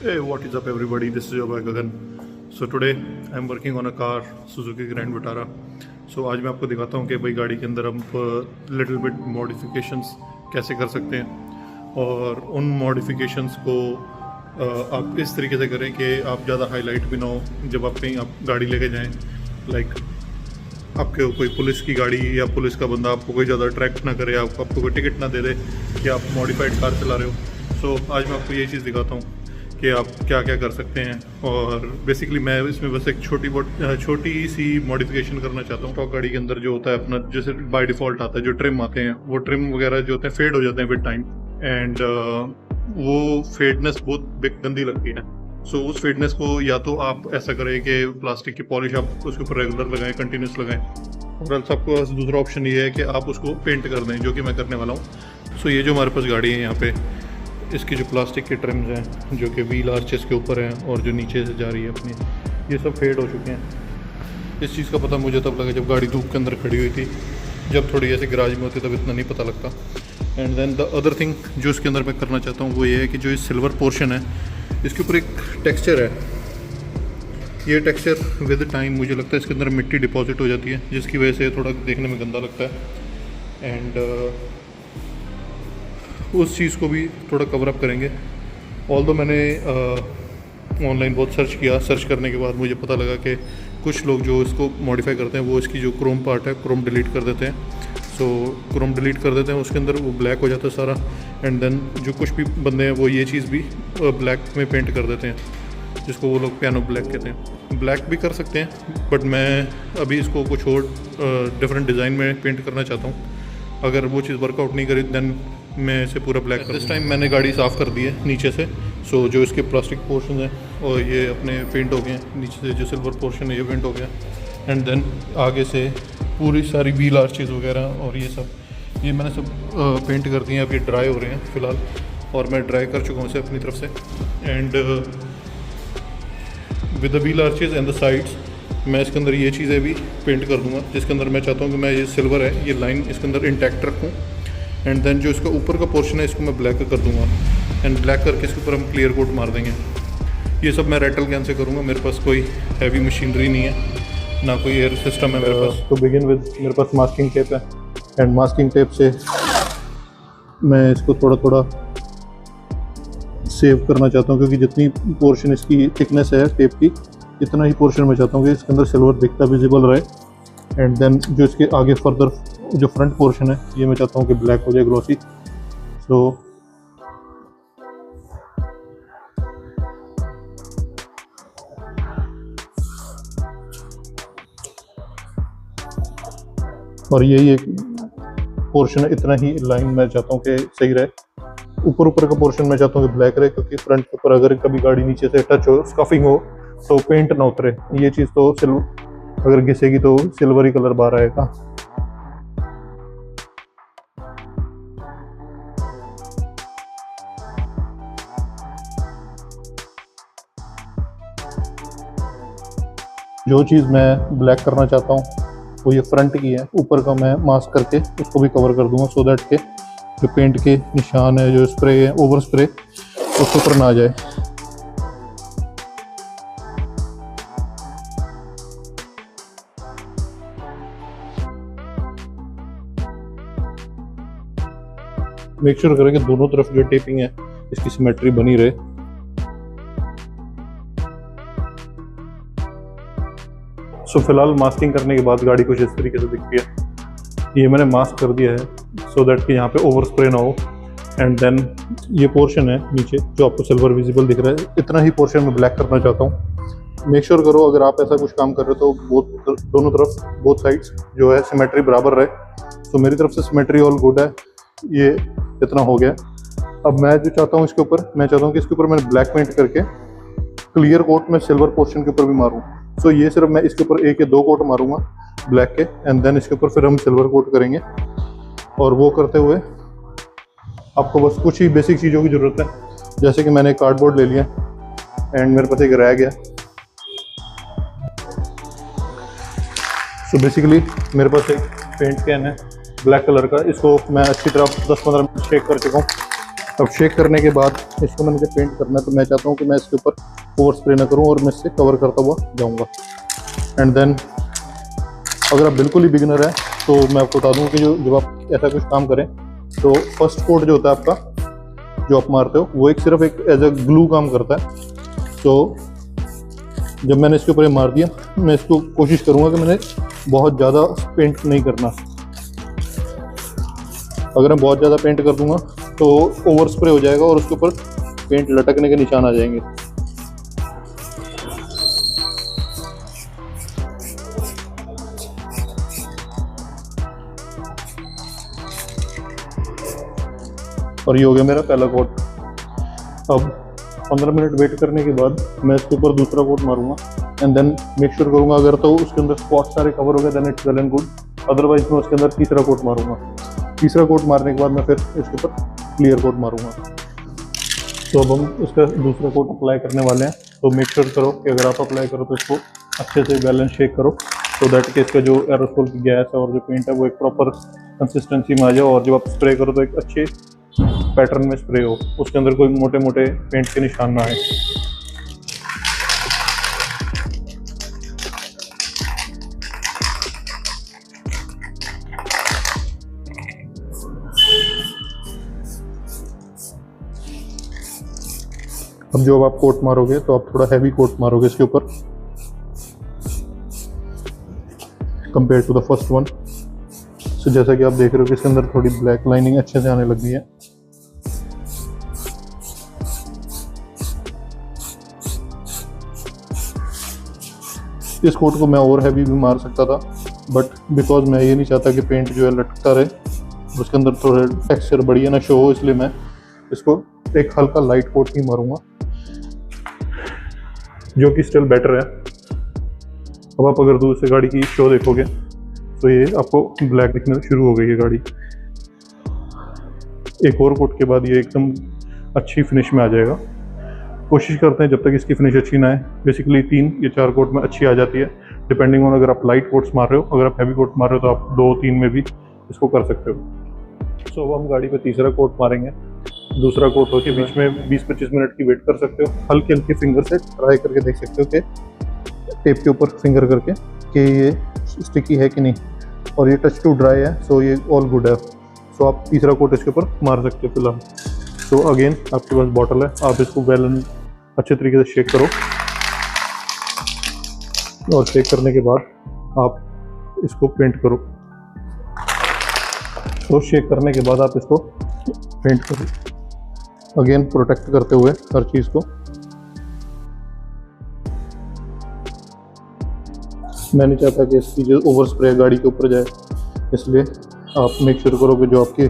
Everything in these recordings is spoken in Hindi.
Hey, what is up everybody? This is your boy Gagan. So today I'm working on a car Suzuki Grand Vitara. So आज मैं आपको दिखाता हूँ कि भाई गाड़ी के अंदर हम लिटिल बिट मॉडिफिकेशंस कैसे कर सकते हैं, और उन मॉडिफिकेशंस को आप इस तरीके से करें कि आप ज़्यादा हाईलाइट भी ना हो जब आप कहीं आप गाड़ी लेके जाएं। लाइक आपके कोई पुलिस की गाड़ी या पुलिस का बंदा आपको कोई ज़्यादा अट्रैक्ट ना करे, आपको कोई टिकट ना दे दे कि आप मॉडिफाइड कार चला रहे हो। सो आज मैं आपको ये चीज़ दिखाता हूँ कि आप क्या क्या कर सकते हैं। और बेसिकली मैं इसमें बस एक छोटी सी मॉडिफिकेशन करना चाहता हूँ। स्टॉक गाड़ी के अंदर जो होता है अपना, जैसे बाय डिफ़ॉल्ट आता है जो ट्रिम आते हैं, वो ट्रिम वगैरह जो होते हैं फेड हो जाते हैं विद टाइम, एंड वो फेडनेस बहुत गंदी लगती है। सो उस फेडनेस को या तो आप ऐसा करें कि प्लास्टिक की पॉलिश आप उसके ऊपर रेगुलर लगाएं, कंटिन्यूस लगाएं, और एल्स आपके पास दूसरा ऑप्शन ये है कि आप उसको पेंट कर दें, जो कि मैं करने वाला हूँ। सो ये जो हमारे पास गाड़ी है यहाँ पे, इसकी जो प्लास्टिक के ट्रिम्स हैं जो कि व्हील आर्चेस के ऊपर हैं और जो नीचे से जा रही है अपनी, ये सब फेड हो चुके हैं। इस चीज़ का पता मुझे तब लगा जब गाड़ी धूप के अंदर खड़ी हुई थी। जब थोड़ी ऐसे गैराज में होती तब इतना नहीं पता लगता। And then the other thing जो इसके अंदर मैं करना चाहता हूँ वो ये है कि जो ये सिल्वर पोर्शन है इसके ऊपर एक टेक्सचर है। ये टेक्सचर विद टाइम मुझे लगता है इसके अंदर मिट्टी डिपॉजिट हो जाती है, जिसकी वजह से थोड़ा देखने में गंदा लगता है। एंड उस चीज़ को भी थोड़ा कवर अप करेंगे। ऑल्दो मैंने ऑनलाइन बहुत सर्च किया, सर्च करने के बाद मुझे पता लगा कि कुछ लोग जो इसको मॉडिफाई करते हैं वो इसकी जो क्रोम पार्ट है क्रोम डिलीट कर देते हैं। सो क्रोम डिलीट कर देते हैं, उसके अंदर वो ब्लैक हो जाता है सारा। एंड देन जो कुछ भी बंदे हैं वो ये चीज़ भी ब्लैक में पेंट कर देते हैं, जिसको वो लोग पियानो ब्लैक कहते हैं। ब्लैक भी कर सकते हैं, बट मैं अभी इसको कुछ और डिफरेंट डिज़ाइन में पेंट करना चाहता हूँ। अगर वो चीज़ वर्कआउट नहीं करी देन मैं इसे पूरा ब्लैक कर। दिस टाइम मैंने गाड़ी साफ़ कर दी है नीचे से। सो जो इसके प्लास्टिक पोर्शन है और ये अपने पेंट हो गए हैं, नीचे से जो सिल्वर पोर्शन है ये पेंट हो गया। एंड देन आगे से पूरी सारी व्हील आर्चेस वगैरह और ये सब ये मैंने सब पेंट कर दिए हैं। अब ये ड्राई हो रहे हैं फ़िलहाल, और मैं ड्राई कर चुका हूँ इसे अपनी तरफ से। And with the wheel arches and the sides मैं इसके अंदर ये चीज़ें भी पेंट कर दूँगा, जिसके अंदर मैं चाहता हूँ कि मैं ये सिल्वर है ये लाइन इसके अंदर इंटैक्ट रखूँ। एंड देन जो इसका ऊपर का पोर्शन है इसको मैं ब्लैक कर दूंगा, एंड ब्लैक करके इसके ऊपर हम क्लियर कोट मार देंगे। ये सब मैं रेटल गन से करूँगा। मेरे पास कोई हैवी मशीनरी नहीं है, ना कोई एयर सिस्टम है मेरे पास। तो बिगिन विद मेरे पास मास्किंग टेप है, एंड मास्किंग टेप से मैं इसको थोड़ा थोड़ा सेव करना चाहता हूँ, क्योंकि जितनी पोर्शन इसकी थिकनेस है टेप की, इतना ही पोर्शन मैं चाहता हूँ कि इसके अंदर सिल्वर दिखता विजिबल रहे। एंड देन जो इसके आगे फर्दर जो फ्रंट पोर्शन है ये मैं चाहता हूँ कि ब्लैक हो जाए, ग्लॉसी। सो और यही एक पोर्शन है, इतना ही लाइन मैं चाहता हूँ कि सही रहे। ऊपर का पोर्शन मैं चाहता हूँ कि ब्लैक रहे, क्योंकि फ्रंट के ऊपर अगर कभी गाड़ी नीचे से टच हो, स्कफिंग हो, तो पेंट ना उतरे। ये चीज़ तो सिल्वर अगर घिसेगी तो सिल्वर ही कलर बाहर आएगा। जो चीज़ मैं ब्लैक करना चाहता हूँ वो ये फ्रंट की है। ऊपर का मैं मास्क करके उसको भी कवर कर दूंगा, सो दैट के जो पेंट के निशान है, जो स्प्रे है, ओवर स्प्रे, उसके ऊपर ना आ जाए। मेक श्योर करें कि दोनों तरफ जो टेपिंग है इसकी सिमेट्री बनी रहे। सो फिलहाल मास्किंग करने के बाद गाड़ी कुछ इस तरीके से दिखती है। ये मैंने मास्क कर दिया है सो दैट कि यहाँ पे ओवर स्प्रे ना हो। एंड देन ये पोर्शन है नीचे जो आपको सिल्वर विजिबल दिख रहा है, इतना ही पोर्शन में ब्लैक करना चाहता हूँ। मेक श्योर करो अगर आप ऐसा कुछ काम कर रहे हो तो दोनों तरफ बोथ साइड्स जो है सिमेट्री बराबर रहे। तो मेरी तरफ से सिमेट्री ऑल गुड है, ये इतना हो गया। अब मैं जो चाहता हूँ इसके ऊपर, मैं चाहता हूँ कि इसके ऊपर मैंने ब्लैक पेंट करके क्लियर कोट में सिल्वर पोर्शन के ऊपर भी मारूँ। सो ये सिर्फ मैं इसके ऊपर एक या दो कोट मारूंगा ब्लैक के, एंड देन इसके ऊपर फिर हम सिल्वर कोट करेंगे। और वो करते हुए आपको बस कुछ ही बेसिक चीज़ों की ज़रूरत है, जैसे कि मैंने कार्डबोर्ड ले लिया एंड मेरे पास एक रैग है। सो बेसिकली मेरे पास एक पेंट कैन है ब्लैक कलर का, इसको मैं अच्छी तरह 10-15 मिनट शेक कर चुका हूँ। अब शेक करने के बाद इसको मैंने जब पेंट करना है तो मैं चाहता हूँ कि मैं इसके ऊपर ओवर स्प्रे ना करूँ और मैं इससे कवर करता हुआ जाऊँगा। एंड देन अगर आप बिल्कुल ही बिगिनर है तो मैं आपको बता दूँ कि जब आप ऐसा कुछ काम करें तो फर्स्ट कोट जो होता है आपका जो आप मारते हो वो सिर्फ एक एज अ ग्लू काम करता है। तो जब मैंने इसके ऊपर मार दिया मैं इसको कोशिश करूँगा कि मैंने बहुत ज़्यादा पेंट नहीं करना। अगर मैं बहुत ज़्यादा पेंट कर दूंगा तो ओवर स्प्रे हो जाएगा और उसके ऊपर पेंट लटकने के निशान आ जाएंगे। और ये हो गया मेरा पहला कोट। अब 15 मिनट वेट करने के बाद मैं इसके ऊपर दूसरा कोट मारूंगा एंड देन मेक श्योर करूंगा अगर तो उसके अंदर स्पॉट सारे कवर हो गए then it's well and good, otherwise मैं उसके अंदर तीसरा कोट मारूंगा। तीसरा कोट मारने के बाद मैं फिर इसके ऊपर क्लियर कोट मारूंगा। तो अब हम इसका दूसरा कोट अप्लाई करने वाले हैं। तो मेक श्योर करो कि अगर आप अप्लाई करो तो इसको अच्छे से बैलेंस शेक करो तो दैट कि इसका जो एरोसोल की गैस है और जो पेंट है वो एक प्रॉपर कंसिस्टेंसी में आ जाए और जब आप स्प्रे करो तो एक अच्छे पैटर्न में स्प्रे हो, उसके अंदर कोई मोटे मोटे पेंट के निशान ना आए। अब जो आप कोट मारोगे तो आप थोड़ा हैवी कोट मारोगे इसके ऊपर compare to the first one. So जैसा कि आप देख रहे हो कि इसके अंदर थोड़ी ब्लैक लाइनिंग अच्छे से आने लग गई है। इस कोट को मैं और हैवी भी मार सकता था बट बिकॉज मैं ये नहीं चाहता कि पेंट जो है लटकता रहे, उसके अंदर थोड़ा टेक्सचर बढ़िया ना शो हो, इसलिए मैं इसको एक हल्का लाइट कोट ही मारूंगा जो कि स्टिल बेटर है। अब आप अगर दूर से गाड़ी की शो देखोगे तो ये आपको ब्लैक दिखना शुरू हो गई है गाड़ी। एक और कोट के बाद ये एकदम अच्छी फिनिश में आ जाएगा। कोशिश करते हैं जब तक इसकी फिनिश अच्छी ना आए, बेसिकली 3 या 4 कोट में अच्छी आ जाती है डिपेंडिंग ऑन अगर आप लाइट कोट्स मार रहे हो। अगर आप हैवी कोट मार रहे हो तो आप 2-3 में भी इसको कर सकते हो। सो अब हम गाड़ी पे तीसरा कोट मारेंगे। दूसरा कोट होके बीच में 20-25 मिनट की वेट कर सकते हो। हल्के हल्के फिंगर से ट्राई करके देख सकते हो कि टेप के ऊपर फिंगर करके कि ये स्टिकी है कि नहीं, और ये टच टू ड्राई है सो ये ऑल गुड है। सो आप तीसरा कोट इसके ऊपर मार सकते हो फिलहाल। तो अगेन आपके पास बॉटल है, आप इसको वेल अच्छे तरीके से शेक करो और शेक करने के बाद आप इसको पेंट करो। तो शेक करने के बाद आप इसको पेंट करो, अगेन प्रोटेक्ट करते हुए हर चीज़ को। मैं नहीं चाहता कि इसकी जो ओवर स्प्रे गाड़ी के ऊपर जाए, इसलिए आप मेक श्योर करो कि जो आपके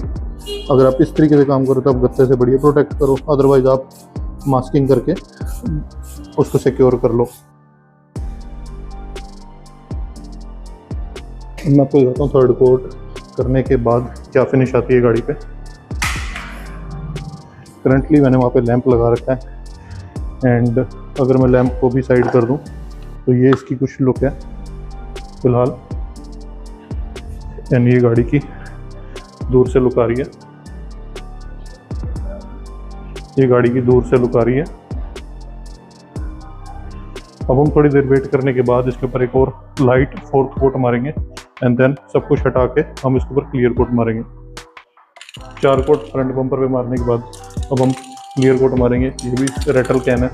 अगर आप इस तरीके से काम करो तो आप गत्ते से बढ़िया प्रोटेक्ट करो, अदरवाइज आप मास्किंग करके उसको सिक्योर कर लो। मैं आपको बताता हूँ थर्ड कोट करने के बाद क्या फिनिश आती है गाड़ी पे। करंटली मैंने वहाँ पे लैंप लगा रखा है एंड अगर मैं लैंप को भी साइड कर दूँ तो ये इसकी कुछ लुक है फिलहाल। एंड ये गाड़ी की दूर से लुक आ रही है, ये गाड़ी की दूर से लुक आ रही है। अब हम थोड़ी देर वेट करने के बाद इसके ऊपर एक और लाइट फोर्थ कोट मारेंगे एंड देन सब कुछ हटा के हम इसके ऊपर क्लियर कोट मारेंगे। 4 कोट फ्रंट बम्पर पे मारने के बाद अब हम क्लियर कोट मारेंगे। ये भी रेटल कैन है।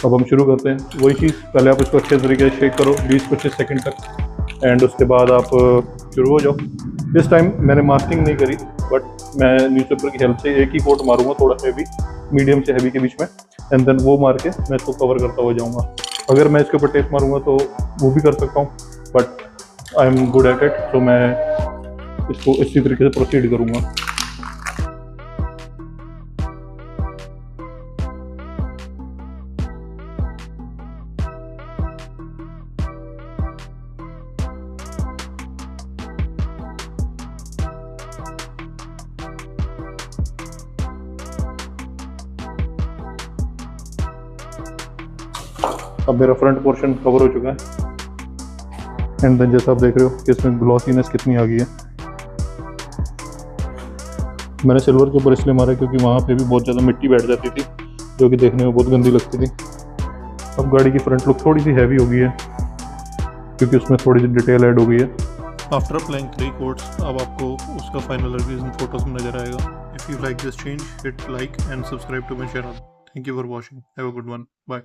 अब हम शुरू करते हैं वही चीज़, पहले आप इसको अच्छे तरीके से शेक करो 20-25 सेकंड तक एंड उसके बाद आप शुरू हो जाओ। इस टाइम मैंने मास्किंग नहीं करी बट मैं न्यूज़पेपर की हेल्प से एक ही कोट मारूंगा, थोड़ा हैवी, मीडियम से हैवी के बीच में, एंड देन वो मार के मैं इसको कवर करता हुआ जाऊंगा। अगर मैं इसके ऊपर टेप मारूंगा तो वो भी कर सकता हूँ but I am good at it, तो मैं इसको इसी तरीके से प्रोसीड करूँगा। अब मेरा फ्रंट पोर्शन कवर हो चुका है एंड देन जैसा आप देख रहे हो कि इसमें ग्लॉसीनेस कितनी आ गई है। मैंने सिल्वर के ऊपर इसलिए मारा क्योंकि वहाँ पे भी बहुत ज़्यादा मिट्टी बैठ जाती थी जो कि देखने में बहुत गंदी लगती थी। अब गाड़ी की फ्रंट लुक थोड़ी सी हैवी हो गई है क्योंकि उसमें थोड़ी सी डिटेल ऐड हो गई है। आफ्टर अप्लाइंग 3 कोट्स अब आपको उसका फाइनल रिव्यू इन फोटोज में नजर आएगा। If you like this change hit like and subscribe to my channel. Thank you for watching. Have a good one. Bye.